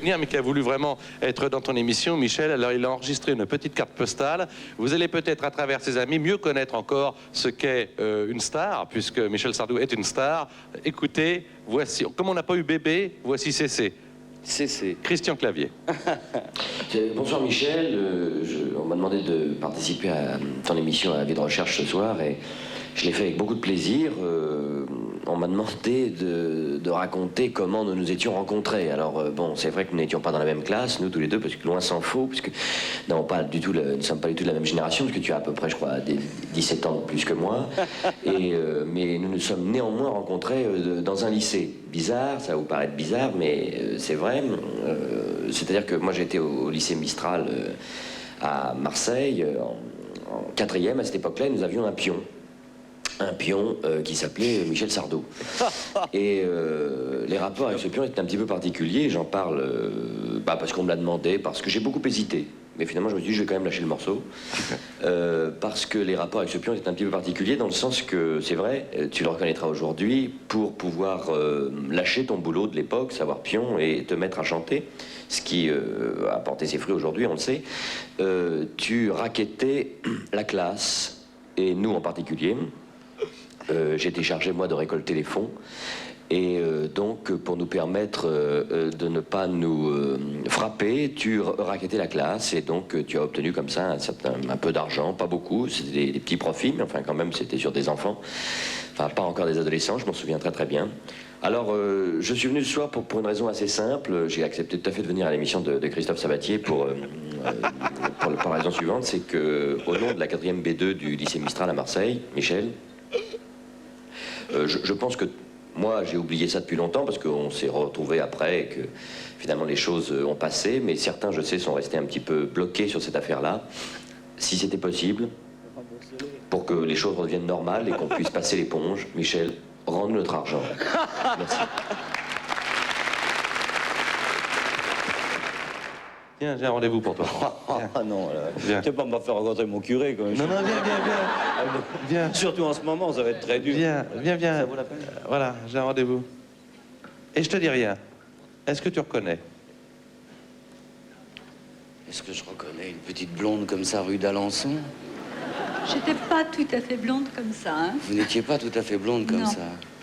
venir, mais qui a voulu vraiment être dans ton émission, Michel. Alors, il a enregistré une petite carte postale. Vous allez peut-être, à travers ses amis, mieux connaître encore ce qu'est une star, puisque Michel Sardou est une star. Écoutez, voici, comme on n'a pas eu bébé, voici CC. CC. Christian Clavier. Bonsoir Michel, on m'a demandé de participer à ton émission à la vie de recherche ce soir et je l'ai fait avec beaucoup de plaisir. On m'a demandé de raconter comment nous nous étions rencontrés. Alors bon, c'est vrai que nous n'étions pas dans la même classe, nous tous les deux, parce que loin s'en faut, puisque nous ne sommes pas du tout de la même génération, parce que tu as à peu près, je crois, 17 ans de plus que moi. Mais nous nous sommes néanmoins rencontrés dans un lycée. Bizarre, ça va vous paraître bizarre, mais c'est vrai. C'est-à-dire que moi j'étais au lycée Mistral à Marseille, en 4e, à cette époque-là, nous avions un pion qui s'appelait Michel Sardou. Et les rapports avec ce pion étaient un petit peu particuliers. J'en parle parce qu'on me l'a demandé, parce que j'ai beaucoup hésité. Mais finalement, je me suis dit, je vais quand même lâcher le morceau. Parce que les rapports avec ce pion étaient un petit peu particuliers, dans le sens que, c'est vrai, tu le reconnaîtras aujourd'hui, pour pouvoir lâcher ton boulot de l'époque, savoir pion, et te mettre à chanter, ce qui a porté ses fruits aujourd'hui, on le sait, tu rackettais la classe, et nous en particulier. J'étais chargé, moi, de récolter les fonds. Et donc, pour nous permettre de ne pas nous frapper, tu rackettais la classe. Et donc, tu as obtenu comme ça un peu d'argent, pas beaucoup. C'était des petits profits, mais enfin, quand même, c'était sur des enfants. Enfin, pas encore des adolescents, je m'en souviens très très bien. Alors, je suis venu ce soir pour une raison assez simple. J'ai accepté tout à fait de venir à l'émission de Christophe Sabatier pour la raison suivante, c'est qu'au nom de la 4e B2 du lycée Mistral à Marseille, Michel, je pense que moi j'ai oublié ça depuis longtemps parce qu'on s'est retrouvés après et que finalement les choses ont passé, mais certains, je sais, sont restés un petit peu bloqués sur cette affaire-là. Si c'était possible, pour que les choses redeviennent normales et qu'on puisse passer l'éponge, Michel, rends-nous notre argent. Merci. Tiens, j'ai un rendez-vous pour toi. Ah non, tu vas pas me faire rencontrer mon curé quand même. Non, viens. Surtout en ce moment, ça va être très dur. Viens. Ça vaut la peine. Voilà, j'ai un rendez-vous. Et je te dis rien. Est-ce que tu reconnais? Est-ce que je reconnais une petite blonde comme ça, rue d'Alençon? J'étais pas tout à fait blonde comme ça, hein. Vous n'étiez pas tout à fait blonde comme Non. ça.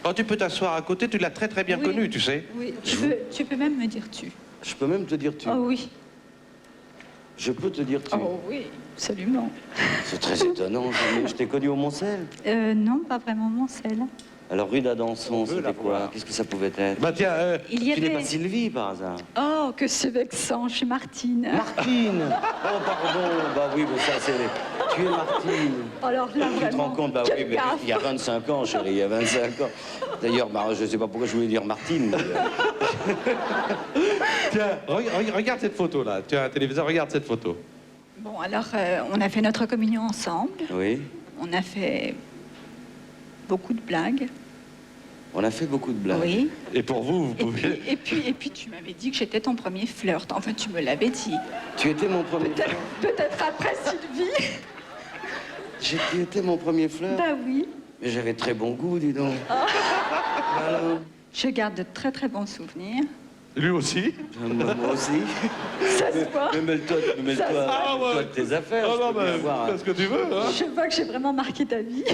Oh, tu peux t'asseoir à côté, tu l'as très très bien Oui. connu, tu sais. Oui, tu peux même me dire tu. Je peux même te dire tu. Oh oui. Je peux te dire tu. Oh oui, absolument. C'est très étonnant. Je t'ai connu au Montcel. Non, pas vraiment Montcel. Alors, rue d'Alençon, c'était quoi? Qu'est-ce que ça pouvait être? Bah tiens, Il y Tu n'es avait... pas Sylvie, par hasard? Oh, que c'est vexant, je suis Martine. Martine! Oh, pardon. Bah oui, mais ça, c'est... Tu es Martine. Alors là, Tu te vraiment, rends compte? Bah oui, mais il y a 25 ans, chérie, il y a 25 ans. D'ailleurs, bah, je ne sais pas pourquoi je voulais dire Martine. Mais... tiens, regarde cette photo là. Tu as un téléviseur, regarde cette photo. Bon, alors, on a fait notre communion ensemble. Oui. On a fait beaucoup de blagues. On a fait beaucoup de blagues. Oui. Et pour vous, vous pouvez... Et puis, tu m'avais dit que j'étais ton premier flirt. Enfin, tu me l'avais dit. Tu étais mon premier flirt. Peut-être après Sylvie. Tu étais mon premier flirt. Bah oui. Mais j'avais très bon goût, dis donc. Alors, Je garde de très très bons souvenirs. Lui aussi. moi aussi. Ça se voit. Mais mêle-toi de tes affaires. Oh je non, peux bien mais voir. fais ce que tu veux, hein. Je vois que j'ai vraiment marqué ta vie.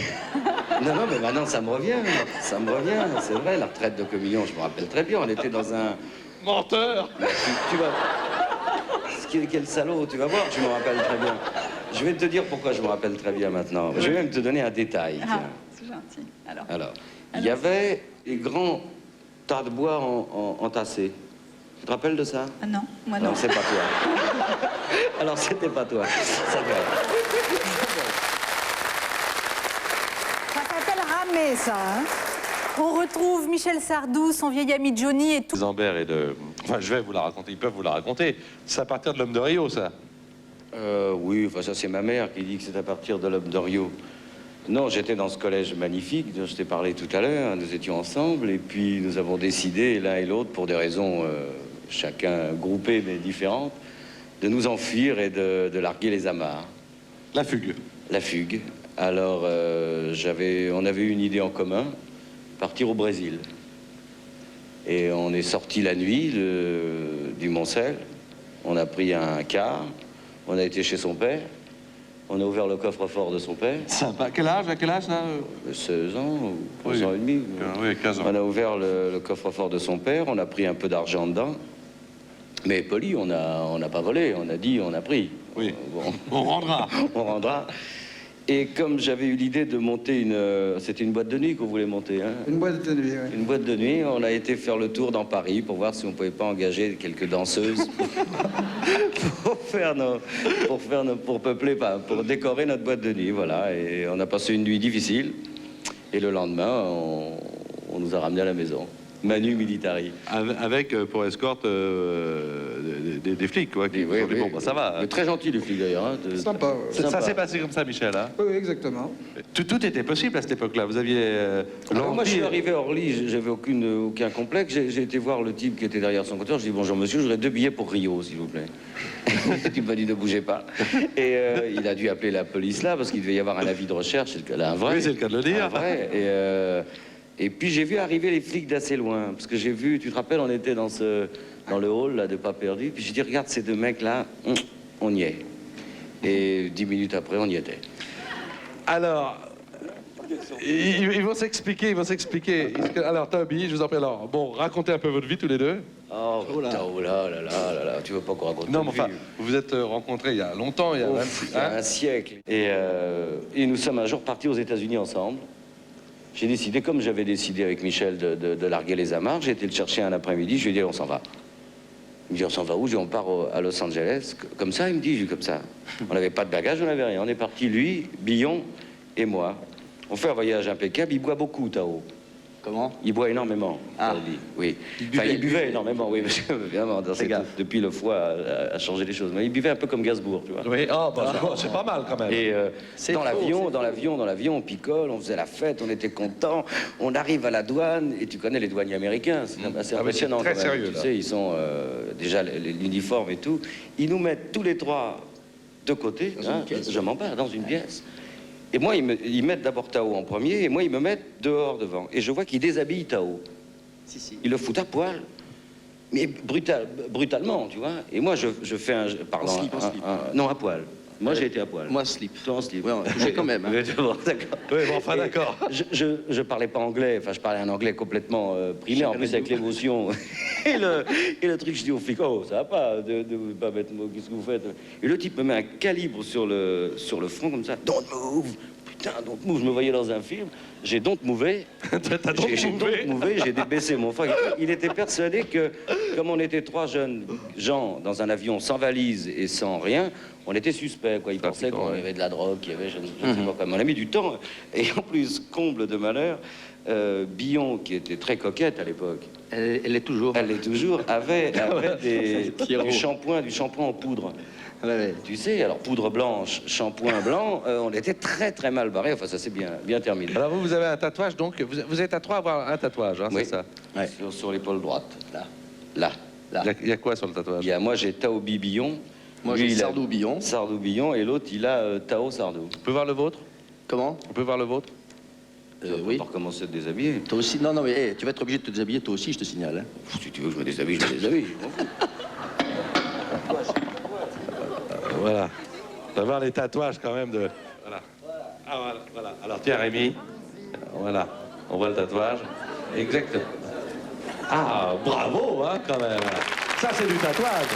Non, mais maintenant, ça me revient. Ça me revient. C'est vrai, la retraite de communion, je me rappelle très bien. On était dans un... Menteur. Tu vas... Quel salaud, tu vas voir, je me rappelle très bien. Je vais te dire pourquoi je me rappelle très bien maintenant. Je vais même te donner un détail. Ah, Tiens. c'est gentil. Alors, il y avait des grands tas de bois entassés. Tu te rappelles de ça? Ah non, moi non. Non, c'est pas toi. Alors, c'était pas toi. Ça va. Ça s'appelle ramer, ça, hein. On retrouve Michel Sardou, son vieil ami Johnny et tout. Zambert et de... Enfin, je vais vous la raconter, ils peuvent vous la raconter. C'est à partir de l'homme de Rio, ça. Oui, enfin, ça, c'est ma mère qui dit que c'est à partir de l'homme de Rio. Non, j'étais dans ce collège magnifique dont je t'ai parlé tout à l'heure. Nous étions ensemble et puis nous avons décidé, l'un et l'autre, pour des raisons chacun groupées mais différentes, de nous enfuir et de larguer les amarres. La fugue. La fugue. Alors, on avait une idée en commun, partir au Brésil. Et on est sorti la nuit du Montcel. On a pris un car. On a été chez son père. On a ouvert le coffre-fort de son père. Sympa. Quel âge, à quel âge, là 16 ans ou 15 ans et demi. Oui, 15 ans. On a ouvert le coffre-fort de son père. On a pris un peu d'argent dedans. Mais poli, on n'a pas volé. On a dit, on a pris. Oui. Bon. On rendra. On rendra. Et comme j'avais eu l'idée de monter c'était une boîte de nuit qu'on voulait monter, hein. Une boîte de nuit, oui. Une boîte de nuit, on a été faire le tour dans Paris pour voir si on pouvait pas engager quelques danseuses pour décorer notre boîte de nuit, voilà. Et on a passé une nuit difficile. Et le lendemain, on nous a ramenés à la maison. Manu Militari. Avec, pour escorte, des flics, quoi. Qui Oui, ont dit, oui. bon, bah, ça va. Mais très gentil, le flic, d'ailleurs. Hein. Sympa, ouais. Ça s'est passé comme ça, Michel. Hein. Oui, oui, exactement. Tout était possible à cette époque-là. Vous aviez Alors, moi, je suis l'envie- arrivé à Orly, j'avais aucun complexe. J'ai été voir le type qui était derrière son compteur. Je dis bonjour monsieur, j'aurais 2 billets pour Rio, s'il vous plaît. Le type m'a dit ne bougez pas. Et il a dû appeler la police là parce qu'il devait y avoir un avis de recherche. C'est un vrai. Oui, c'est le cas de le dire. Un vrai. Et puis j'ai vu arriver les flics d'assez loin parce que j'ai vu, tu te rappelles, on était dans le hall là de Pas Perdu. Puis j'ai dit regarde ces 2 mecs là, on y est. Et 10 minutes après, on y était. Alors, ils vont s'expliquer, Alors, Toby, je vous en prie. Alors, bon, racontez un peu votre vie tous les deux. Oh là, tu veux pas qu'on raconte Non, mais notre enfin, vie. vous vous êtes rencontrés il y a longtemps, il y a Ouf, il y a un siècle. Et nous sommes un jour partis aux États-Unis ensemble. J'ai décidé, comme j'avais décidé avec Michel de larguer les amarres, j'ai été le chercher un après-midi, je lui ai dit on s'en va. Il me dit on s'en va où? Je dis on part à Los Angeles. Comme ça, il me dit, je dis comme ça. On n'avait pas de bagages, on n'avait rien. On est parti, lui, Billon et moi. On fait un voyage impeccable, il boit beaucoup, Tao. Comment? Il boit énormément, Ah. Taobi, oui. Il buvait énormément, oui, parce que, évidemment, depuis le foie a changé les choses. Mais il buvait un peu comme Gainsbourg, tu vois. Oui, c'est pas mal quand même. Et C'est dans faux, l'avion, on picole, on faisait la fête, on était contents. On arrive à la douane, et tu connais les douaniers américains, c'est assez Ah oui, impressionnant. c'est très quand même. sérieux, Tu là. sais, ils sont déjà l'uniforme et tout. Ils nous mettent tous les 3 de côté, hein, je m'en bats, dans une pièce. Et moi, ils mettent d'abord Tao en premier, et moi, ils me mettent dehors devant. Et je vois qu'ils déshabillent Tao. Si. Ils le foutent à poil. Mais brutalement, tu vois. Et moi, je fais un... Pardon, En slip. non, à poil. Moi, j'ai été à poil. Moi, slip. Toi, en slip. Ouais, touché quand même. Hein. Bon, d'accord. Oui, bon, enfin, Et d'accord. Je parlais pas anglais, enfin je parlais un anglais complètement primaire, en plus avec l'émotion. et le truc, je dis au flic, oh ça va pas de pas mettre moi, qu'est-ce que vous faites? Et le type me met un calibre sur le front comme ça, don't move, putain, don't move, je me voyais dans un film, j'ai don't mouvé, j'ai débaissé mon frère. Il était persuadé que, comme on était 3 jeunes gens dans un avion sans valise et sans rien, on était suspect, quoi. Il pensait qu'on avait de la drogue, qu'il y avait, je ne sais pas quoi. Mais on a mis du temps. Et en plus, comble de malheur, Billon, qui était très coquette à l'époque, Elle est toujours. elle l'est toujours, avait du shampoing en poudre. Ouais. Tu sais, alors poudre blanche, shampoing blanc, on était très très mal barrés. Enfin, ça s'est bien terminé. Alors vous avez un tatouage, donc vous êtes à 3 à avoir un tatouage, hein, Oui. c'est ça? Ouais. Sur l'épaule droite. Là. Il y a quoi sur le tatouage? Moi, j'ai Taobi Billon. Moi, Lui, j'ai il a Sardou Billon. Sardou Billon, et l'autre, il a Tao Sardou. On peut voir le vôtre? Comment? On peut voir le vôtre? Oui. Pour commencer à te déshabiller. Toi aussi? Non, mais hey, tu vas être obligé de te déshabiller, toi aussi, je te signale. Hein. Si tu veux que je me déshabille, je me déshabille. Voilà. On va voir les tatouages quand même de... Voilà. Ah, voilà. Alors tiens, Rémi. Voilà. On voit le tatouage. Exactement. Ah, bravo, hein, quand même. Ça, c'est du tatouage.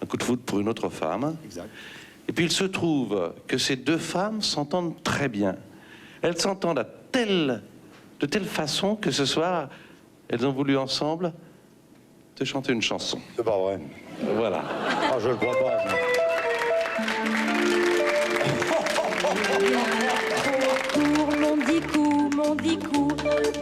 Un coup de foudre pour une autre femme. Exact. Et puis il se trouve que ces 2 femmes s'entendent très bien. Elles s'entendent de telle façon que ce soir, elles ont voulu ensemble te chanter une chanson. C'est pas vrai. Voilà. Ah, je le crois pas. Pour mon dicou,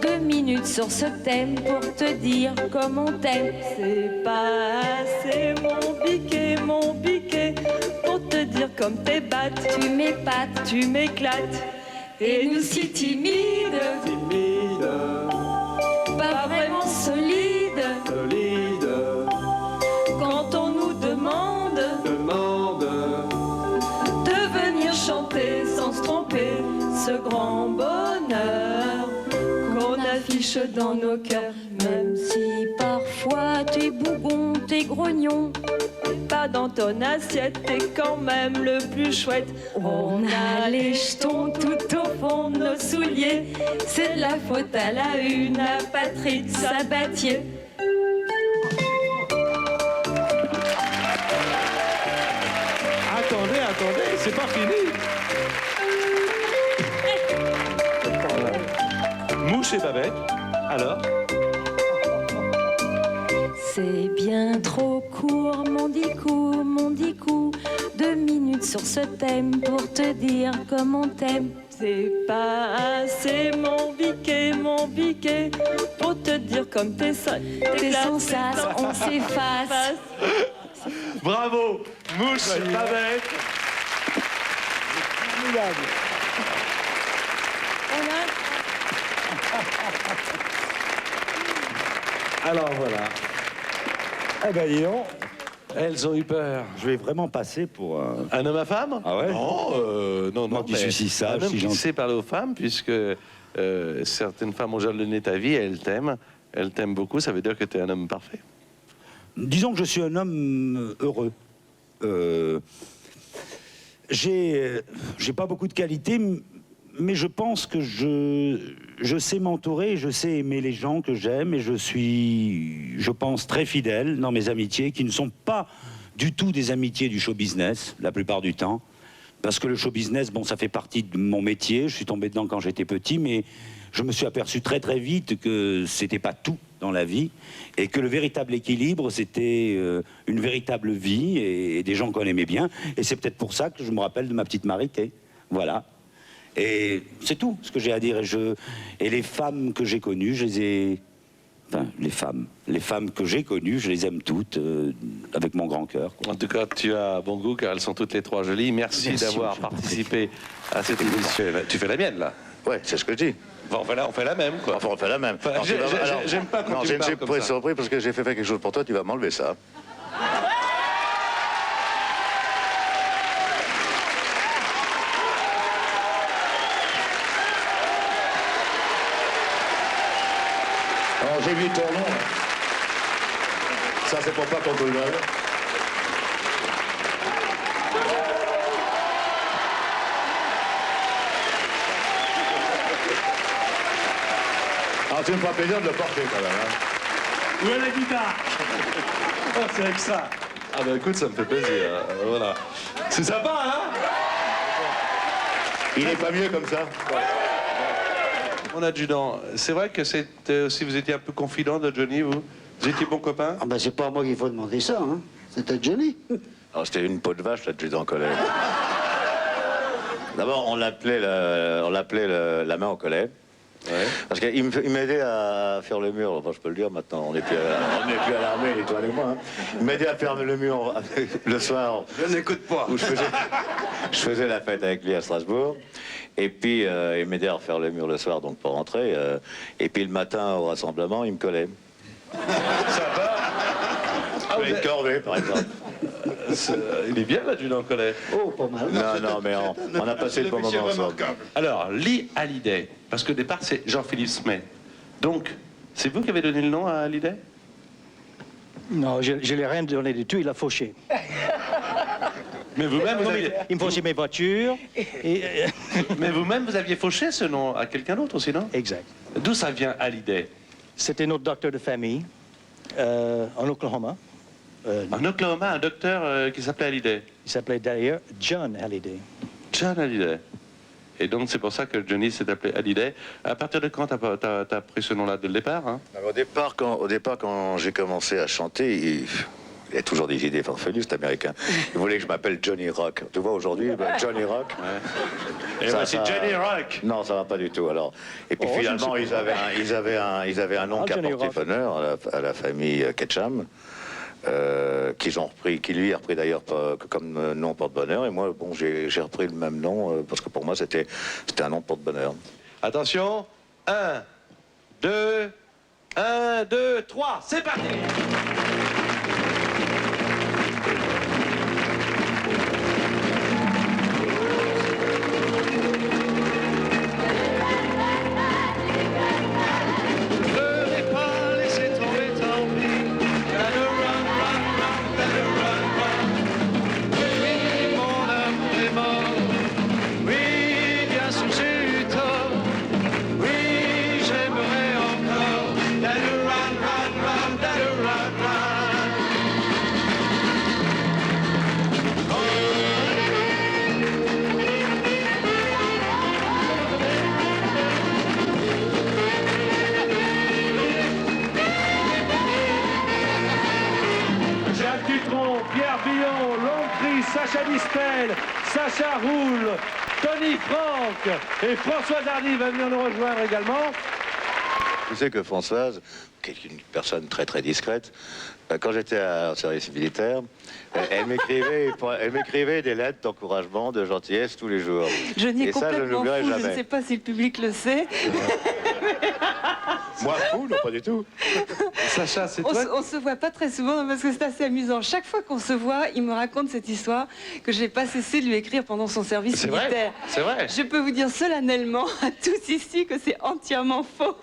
2 minutes sur ce thème pour te dire comme on t'aime. C'est pas assez mon piqué, pour te dire comme t'es batte. Tu m'épates, tu m'éclates, et nous si timides, pas vraiment solides. Quand on nous demande de venir chanter sans se tromper ce grand bonheur qu'on a couche dans nos cœurs. Même si parfois t'es bougon, t'es grognon, pas dans ton assiette, t'es quand même le plus chouette. On a les jetons tout au fond de nos souliers, c'est de la faute à la une, à Patrick Sabatier. Attendez, c'est pas fini. Mouche et Babette, alors? C'est bien trop court, mon dicou, 2 minutes sur ce thème pour te dire comme on t'aime. C'est pas assez, mon biquet, pour te dire comme t'es sans sas, on s'efface. Bravo, Mouche et Babette. Alors voilà. Eh ben, dis donc, Elles ont eu peur. je vais vraiment passer pour Un homme à femme? Ah ouais? Non, Moi qui suis si sage, un homme si qui gentil. sait parler aux femmes, puisque certaines femmes ont jalonné ta vie et elles t'aiment. Elles t'aiment beaucoup, ça veut dire que tu es un homme parfait. Disons que je suis un homme heureux. J'ai pas beaucoup de qualités, mais je pense que je sais m'entourer, je sais aimer les gens que j'aime, et je suis, je pense, très fidèle dans mes amitiés, qui ne sont pas du tout des amitiés du show business, la plupart du temps. Parce que le show business, bon, ça fait partie de mon métier, je suis tombé dedans quand j'étais petit, mais je me suis aperçu très très vite que c'était pas tout dans la vie, et que le véritable équilibre, c'était une véritable vie, et des gens qu'on aimait bien, et c'est peut-être pour ça que je me rappelle de ma petite Marité. Voilà. Et c'est tout ce que j'ai à dire. Et les femmes que j'ai connues, je les ai... Enfin, les femmes que j'ai connues, je les aime toutes, avec mon grand cœur, quoi. En tout cas, tu as bon goût, car elles sont toutes les trois jolies. Merci Merci, d'avoir je t'en prie. participé à cette émission. Tu fais la mienne, là. Ouais, c'est ce que je dis. Bon, on fait la même, quoi. Enfin, on fait la même. Enfin, Alors, j'aime pas quand non, tu j'ai me parles une comme ça. surprise parce que j'ai fait quelque chose pour toi, tu vas m'enlever ça. Alors, j'ai vu ton nom. Ça, c'est pour pas qu'on te le donne. Alors, tu me feras plaisir de le porter, quand même. Hein. Où est la guitare? Oh, c'est avec ça. Ah bah écoute, ça me fait plaisir. Voilà. C'est sympa, hein? Il n'est pas mieux comme ça. Mon adjudant, c'est vrai que si vous étiez un peu confident de Johnny, vous étiez bon copain? Ah ben c'est pas à moi qu'il faut demander ça, hein. C'est à Johnny. Alors, c'était une peau de vache, l'adjudant collet. D'abord, on l'appelait la main au collet. Ouais. Parce qu'il m'aidait à faire le mur, enfin je peux le dire maintenant, on n'est plus à l'armée, les toi et moi. Hein. Il m'aidait à faire le mur le soir. Je n'écoute pas. Où je faisais la fête avec lui à Strasbourg. Et puis il m'aidait à refaire le mur le soir, donc pour rentrer. Et puis le matin au rassemblement, il me collait. Ça va? Ah, Une corvée, par exemple. Il est bien l'adjudant collet. Oh, pas mal. Non, mais on a passé de bons moments ensemble. Alors, Lee Hallyday, parce qu'au départ c'est Jean-Philippe Smet. Donc, c'est vous qui avez donné le nom à Hallyday? Non, je ne l'ai rien donné du tout, il a fauché. Mais vous-même, vous aviez... Il me fauchait mes voitures. Et, Mais vous-même, vous aviez fauché ce nom à quelqu'un d'autre aussi, non? exact. D'où ça vient, Hallyday? C'était notre docteur de famille en Oklahoma. En Oklahoma, un docteur qui s'appelait Hallyday. Il s'appelait d'ailleurs John Hallyday. John Hallyday. Et donc, c'est pour ça que Johnny s'est appelé Hallyday. À partir de quand t'as pris ce nom-là? Dès le départ, hein? Alors, au départ, quand j'ai commencé à chanter, il y a toujours des idées farfelues, cet Américain. Il voulait que je m'appelle Johnny Rock. Tu vois, aujourd'hui, Johnny Rock. Ouais. Et voici Johnny Rock. Non, ça va pas du tout. Alors, et puis finalement, ils avaient un nom qui Johnny apportait Rock. bonheur à la famille Ketchum. Qui lui a repris d'ailleurs comme nom porte-bonheur. Et moi, bon, j'ai repris le même nom parce que pour moi, c'était un nom porte-bonheur. Attention, 1, 2, 3, c'est parti! Pierre Billon, Longpris, Sacha Distel, Sacha Roule, Tony Franck et Françoise Hardy va venir nous rejoindre également. Tu sais que Françoise, qui est une personne très très discrète, quand j'étais au service militaire, elle m'écrivait des lettres d'encouragement, de gentillesse tous les jours. Je n'y ai Et ça, je complètement n'oublierai fou, je jamais. ne sais pas si le public le sait. Moi, fou, non, pas du tout. Sacha, c'est On, toi on se voit pas très souvent parce que c'est assez amusant. Chaque fois qu'on se voit, il me raconte cette histoire que j'ai pas cessé de lui écrire pendant son service C'est militaire. vrai, c'est vrai. Je peux vous dire solennellement à tous ici que c'est entièrement faux.